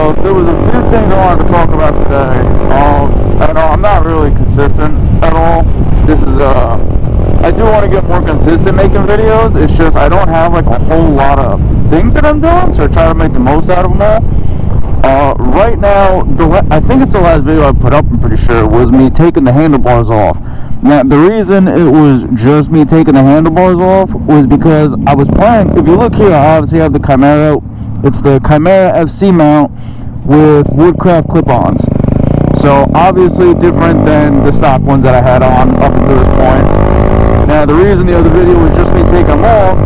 So there was a few things I wanted to talk about today. I know I'm not really consistent at all. I do want to get more consistent making videos. It's just I don't have like a whole lot of things that I'm doing, so I try to make the most out of them all. Right now, I think it's the last video I put up, I'm pretty sure, was me taking the handlebars off. Now, the reason it was just me taking the handlebars off was because I was planning, if you look here, I obviously have the Chimera. It's the Chimera FC mount with Woodcraft clip-ons. So, obviously different than the stock ones that I had on up until this point. Now, the reason the other video was just me taking them off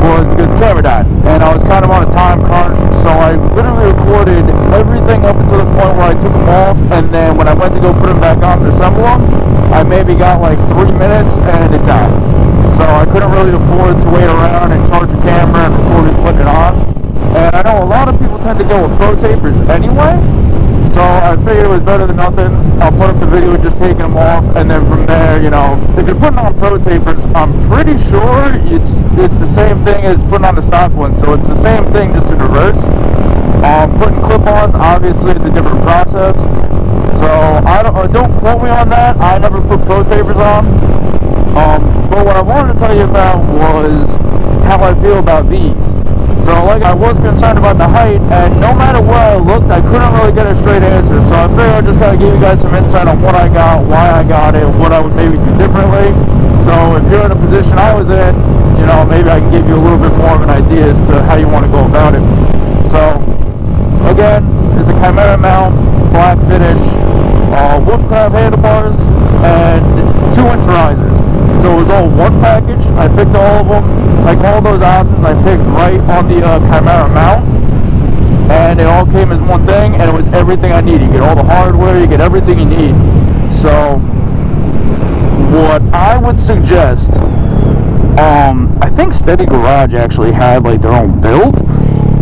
was because the camera died, and I was kind of on a time crunch, so I literally recorded everything up until the point where I took them off, and then when I went to go put them back on and assemble them, I maybe got like 3 minutes and it died. So I couldn't really afford to wait around and charge the camera and record it, put it on. And I know a lot of people tend to go with pro tapers anyway, so I figured it was better than nothing. I'll put up the video just taking them off, and then from there, you know, if you're putting on pro tapers, I'm pretty sure it's the same thing as putting on the stock one, so it's the same thing, just in reverse. Putting clip-ons, obviously it's a different process, so don't quote me on that. I never put pro tapers on. But what I wanted to tell you about was how I feel about these. So, like, I was concerned about the height, and no matter where I looked, I couldn't really get a straight answer. So I figured I just gotta give you guys some insight on what I got, why I got it, what I would maybe do differently. So if you're in a position I was in, you know, maybe I can give you a little bit more of an idea as to how you want to go about it. So, again, it's a Chimera mount, black finish, Woodcraft handlebars, and 2-inch risers. So it was all one package. I picked all of them, like all those options I picked right on the Chimera mount, and it all came as one thing, and it was everything I needed. You get all the hardware, you get everything you need. So what I would suggest, I think Steady Garage actually had like their own build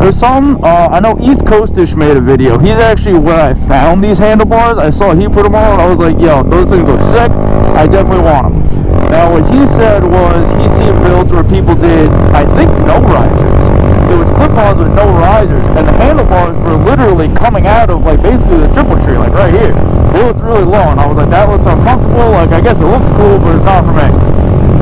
or something. I know East Coastish made a video. He's actually where I found these handlebars. I saw he put them on, and I was like, yo, those things look sick. I definitely want them. Now, what he said was he's seen builds where people did, I think, no risers. It was clip-ons with no risers, and the handlebars were literally coming out of, like, basically the triple tree, like right here. They looked really low, and I was like, that looks uncomfortable. Like, I guess it looked cool, but it's not for me.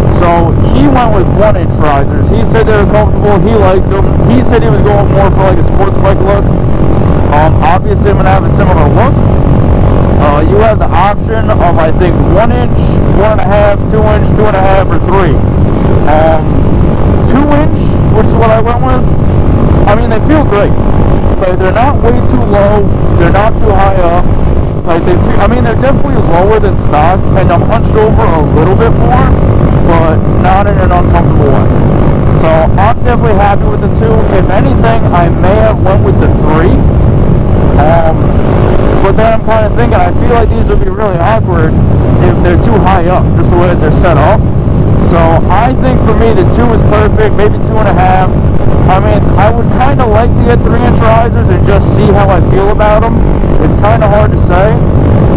So he went with 1-inch risers. He said they were comfortable. He liked them. He said he was going more for like a sports bike look. Obviously, I'm gonna have a similar look. You have the option of, I think, 1-inch, 1.5, 2-inch, 2.5, or 3. 2-inch, which is what I went with. I mean, they feel great. Like, they're not way too low. They're not too high up. Like, they're definitely lower than stock, and I'm hunched over a little bit more, but not in an uncomfortable way. So I'm definitely happy with the 2. If anything, I may have went with the 3. But then I'm kind of thinking, I feel like these would be really awkward if they're too high up, just the way that they're set up. So I think for me, the 2 is perfect, maybe 2.5. I mean, I would kind of like to get 3-inch risers and just see how I feel about them. It's kind of hard to say,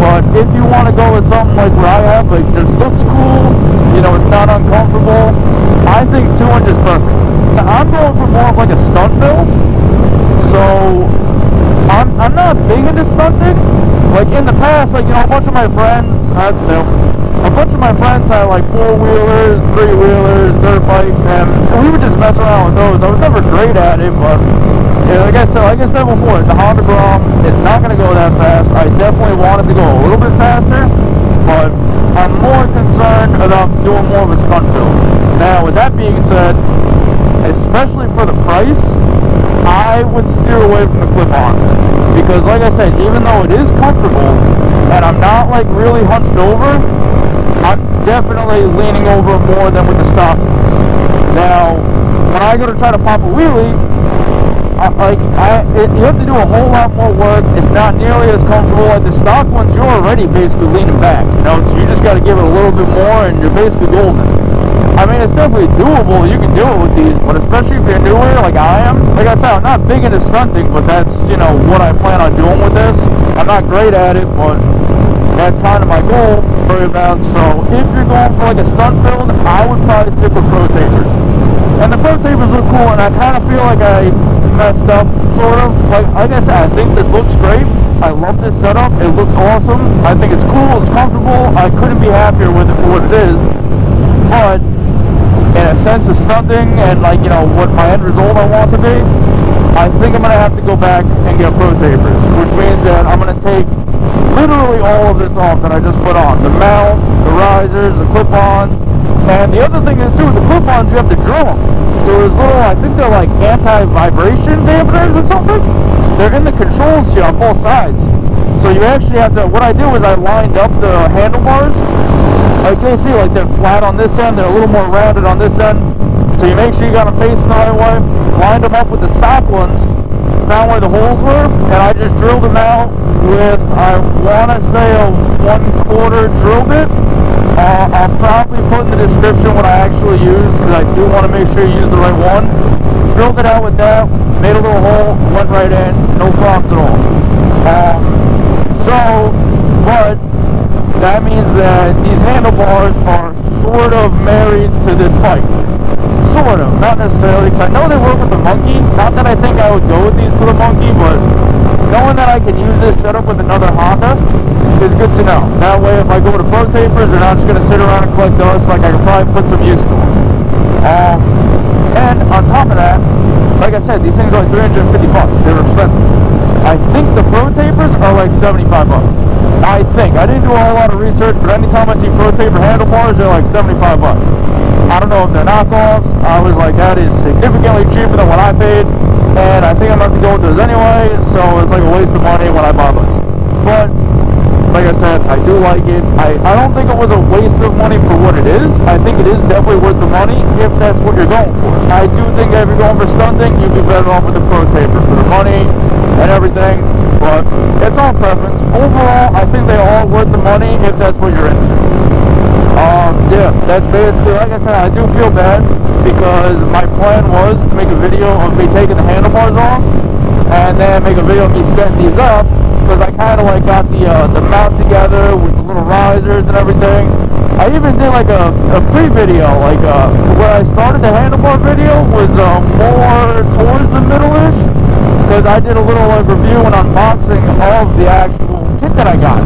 but if you want to go with something like where I have, like just looks cool, you know, it's not uncomfortable, I think 2-inch is perfect. I'm going for more of like a stunt build, so I'm not big into stunting. Like in the past, like, you know, a bunch of my friends, that's new. A bunch of my friends had like 4-wheelers, 3-wheelers, dirt bikes, and we would just mess around with those. I was never great at it, but yeah, like I said before, it's a Honda Grom. It's not going to go that fast. I definitely wanted to go a little bit faster, but I'm more concerned about doing more of a stunt build. Now, with that being said, especially for the price, I would steer away from the clip-ons, because like I said, even though it is comfortable and I'm not like really hunched over, I'm definitely leaning over more than with the stock ones. Now, when I go to try to pop a wheelie, you have to do a whole lot more work. It's not nearly as comfortable. Like the stock ones, you're already basically leaning back, you know, so you just got to give it a little bit more and you're basically golden. I mean, it's definitely doable. You can do it with these, but especially if you're newer like I am. Like I said, I'm not big into stunting, but that's, you know, what I plan on doing with this. I'm not great at it, but that's kind of my goal to worry about. So if you're going for like a stunt build, I would probably stick with pro tapers. And the pro tapers look cool, and I kind of feel like I messed up, sort of. Like I said, I think this looks great. I love this setup. It looks awesome. I think it's cool. It's comfortable. I couldn't be happier with it for what it is. But in a sense of stunting and like, you know, what my end result I want to be, I think I'm going to have to go back and get pro tapers, which means that I'm going to take literally all of this off that I just put on. The mount, the risers, the clip-ons. And the other thing is too, with the clip-ons, you have to drill them. So there's little, I think they're like anti-vibration dampeners or something. They're in the controls here on both sides. So you actually have to, what I do is I lined up the handlebars. Like you'll see, like they're flat on this end, they're a little more rounded on this end. So you make sure you got them facing the right way. Lined them up with the stock ones, found where the holes were, and I just drilled them out with, I want to say a 1/4 drill bit. I'll probably put in the description what I actually use, because I do want to make sure you use the right one. Drilled it out with that, made a little hole, went right in, no problems at all. But that means that these handlebars are sort of married to this bike. Sort of, not necessarily, because I know they work with the Monkey. Not that I think I would go with these for the Monkey, but knowing that I can use this setup with another Honda is good to know. That way, if I go to pro tapers, they're not just going to sit around and collect dust. Like, I can probably put some use to them. And on top of that, like I said, these things are like 350 bucks. They were expensive. I think the pro tapers are like 75 bucks. I think. I didn't do a whole lot of research, but anytime I see pro taper handlebars, they're like 75 bucks. I don't know if they're knockoffs. I was like, that is significantly cheaper than what I paid, and I think I'm going to have to go with those anyway, so it's like a waste of money when I buy those. But like I said, I do like it. I don't think it was a waste of money for what it is. I think it is definitely worth the money if that's what you're going for. I do think that if you're going for stunting, you'd be better off with the pro taper for the money and everything, but it's all preference. Overall, I think they're all worth the money if that's what you're into. Yeah, that's basically, like I said, I do feel bad because my plan was to make a video of me taking the handlebars off and then make a video of me setting these up, because I kind of like got the mount together with the little risers and everything. I even did like a pre-video, like where I started the handlebar video was more towards the middle-ish, because I did a little like review and unboxing of the actual kit that I got.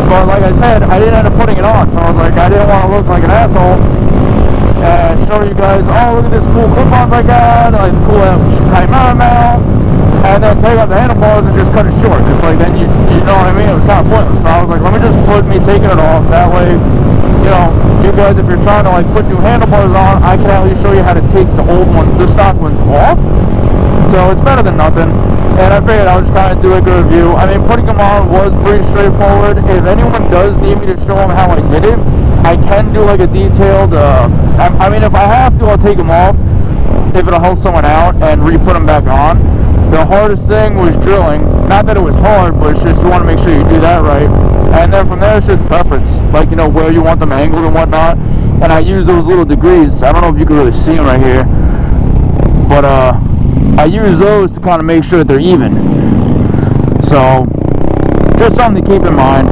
But like I said, I didn't end up putting it on, so I was like, I didn't want to look like an asshole and show you guys, oh, look at this cool clip-ons I got, like the cool Chimera mount, and then take out the handlebars and just cut it short. It's like, then you know what I mean? It was kind of pointless. So I was like, let me just put me taking it off. That way, you know, you guys, if you're trying to like put new handlebars on, I can at least show you how to take the old ones, the stock ones off. So it's better than nothing. And I figured I'll just kind of do like a review. I mean, putting them on was pretty straightforward. If anyone does need me to show them how I did it, I can do like a detailed, I mean, if I have to, I'll take them off if it'll help someone out and re-put them back on. The hardest thing was drilling. Not that it was hard, but it's just you want to make sure you do that right. And then from there, it's just preference. Like, you know, where you want them angled and whatnot. And I use those little degrees. I don't know if you can really see them right here. But, I use those to kind of make sure that they're even. So, just something to keep in mind.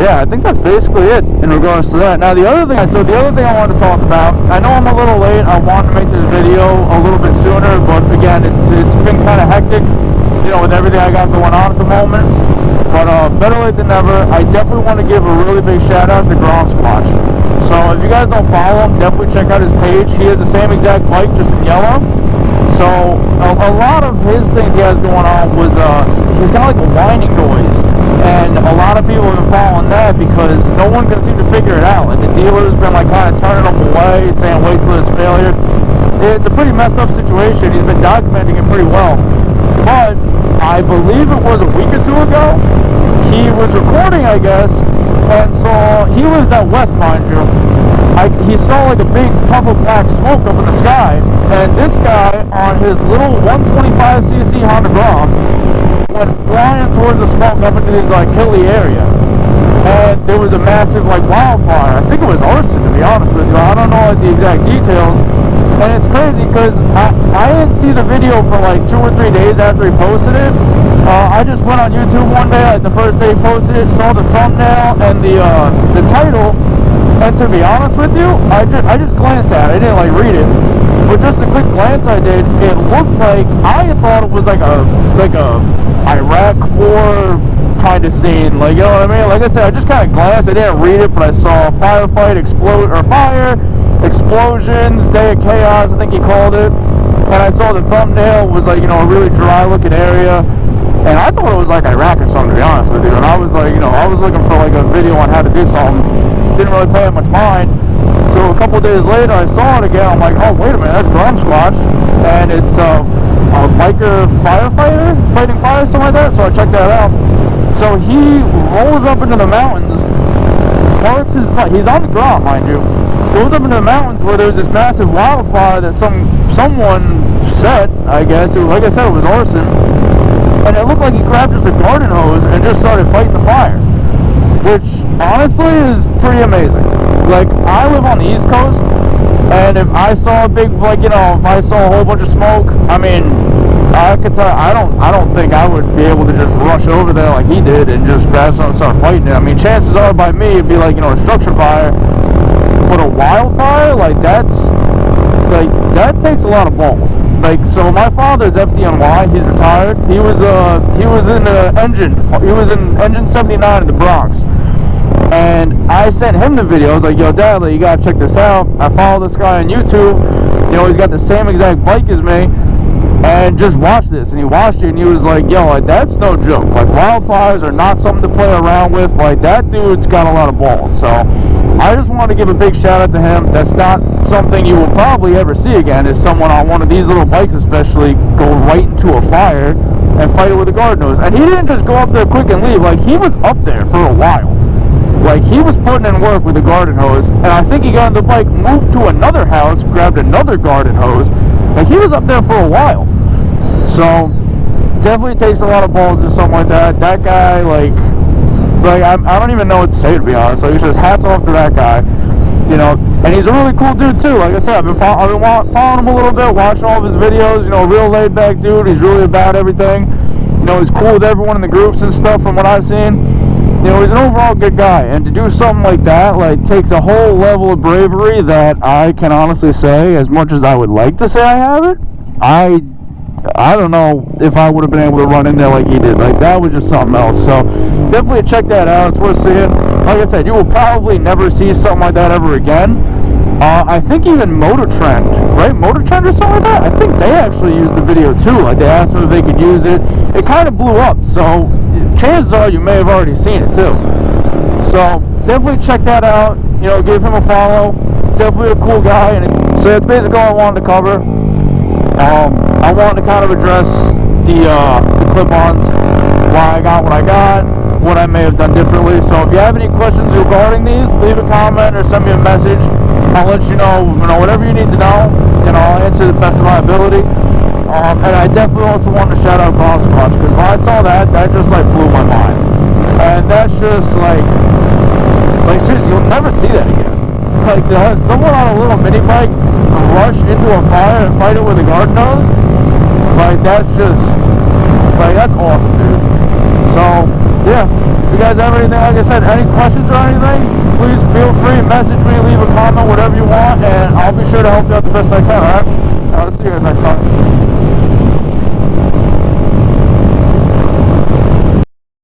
Yeah, I think that's basically it in regards to that. Now, the other thing I wanted to talk about, I know I'm a little late. I wanted to make this video a little bit sooner, but again, it's been kind of hectic, you know, with everything I got going on at the moment. But better late than never. I definitely want to give a really big shout out to GromSquatch. So if you guys don't follow him, definitely check out his page. He has the same exact bike, just in yellow. So a lot of his things he has going on was he's got like a whining noise, and a lot of people have been following that because no one can seem to figure it out. Like the dealer's been like kind of turning him away, saying wait till his failure. It's a pretty messed up situation. He's been documenting it pretty well. But I believe it was a week or two ago, he was recording, I guess, and saw, he lives out west, mind you. He saw like a big puff of black smoke up in the sky, and this guy on his little 125cc Honda Grom went flying towards the smoke up into this like hilly area. And there was a massive like wildfire. I think it was arson, to be honest with you. I don't know like the exact details. And it's crazy because I didn't see the video for like 2 or 3 days after he posted it. I just went on YouTube one day, like the first day he posted it, saw the thumbnail and the title, and to be honest with you, I just glanced at it. I didn't like read it, but just a quick glance I did, it looked like, I thought it was like a Iraq War kind of scene, like, you know what I mean? Like I said, I just kind of glanced, I didn't read it, but I saw firefight, fire, explosions, day of chaos, I think he called it, and I saw the thumbnail was like, you know, a really dry looking area, and I thought it was like Iraq or something, to be honest with you, and I was like, you know, I was looking for like a video on how to do something, didn't really pay it much mind. So a couple days later, I saw it again. I'm like, oh, wait a minute, that's GromSquatch, and it's a biker firefighter fighting fire, something like that. So I checked that out. So he rolls up into the mountains, parks his bike. He's on the ground, mind you. Goes up into the mountains where there's this massive wildfire that someone set. I guess, like I said, it was arson, and it looked like he grabbed just a garden hose and just started fighting the fire, which honestly is pretty amazing. Like, I live on the East Coast, and if I saw a big, like, you know, if I saw a whole bunch of smoke, I mean, I could tell, I don't think I would be able to just rush over there like he did and just grab something and start fighting it. I mean, chances are by me it'd be like, you know, a structure fire, but a wildfire, like, that takes a lot of balls. Like, so my father's FDNY, he's retired. He was in Engine 79 in the Bronx. And I sent him the video. I was like, yo, Dad, like, you gotta check this out. I follow this guy on YouTube. You know, he's got the same exact bike as me. And just watch this. And he watched it and he was like, yo, like, that's no joke. Like, wildfires are not something to play around with. Like, that dude's got a lot of balls. So I just wanted to give a big shout out to him. That's not something you will probably ever see again, is someone on one of these little bikes especially go right into a fire and fight it with a garden hose. And he didn't just go up there quick and leave. Like, he was up there for a while. Like, he was putting in work with the garden hose, and I think he got on the bike, moved to another house, grabbed another garden hose. Like, he was up there for a while. So definitely takes a lot of balls or something like that. That guy, like I don't even know what to say, to be honest. Like, it's just hats off to that guy. You know, and he's a really cool dude too. Like I said, I've been following him a little bit, watching all of his videos. You know, real laid back dude. He's really about everything. You know, he's cool with everyone in the groups and stuff from what I've seen. You know, he's an overall good guy, and to do something like that, like, takes a whole level of bravery that I can honestly say, as much as I would like to say I have it, I don't know if I would have been able to run in there like he did. Like, that was just something else. So definitely check that out. It's worth seeing. Like I said, you will probably never see something like that ever again. I think even Motor Trend, right? Motor Trend or something like that? I think they actually used the video too. Like, they asked them if they could use it. It kind of blew up, so chances are you may have already seen it too. So definitely check that out. You know, give him a follow. Definitely a cool guy. And so that's basically all I wanted to cover. I wanted to kind of address the clip-ons, why I got what I got, what I may have done differently. So if you have any questions regarding these, leave a comment or send me a message. I'll let you know, whatever you need to know, and I'll answer the best of my ability. And I definitely also want to shout out GromSquatch, because when I saw that just like blew my mind. And that's just like seriously, you'll never see that again. Like, to have someone on a little mini bike rush into a fire and fight it with a garden hose, like, that's just, like, that's awesome, dude. So yeah, if you guys have anything, like I said, any questions or anything, please feel free, message me, leave a comment, whatever you want, and I'll be sure to help you out the best I can. Alright, see you guys next time.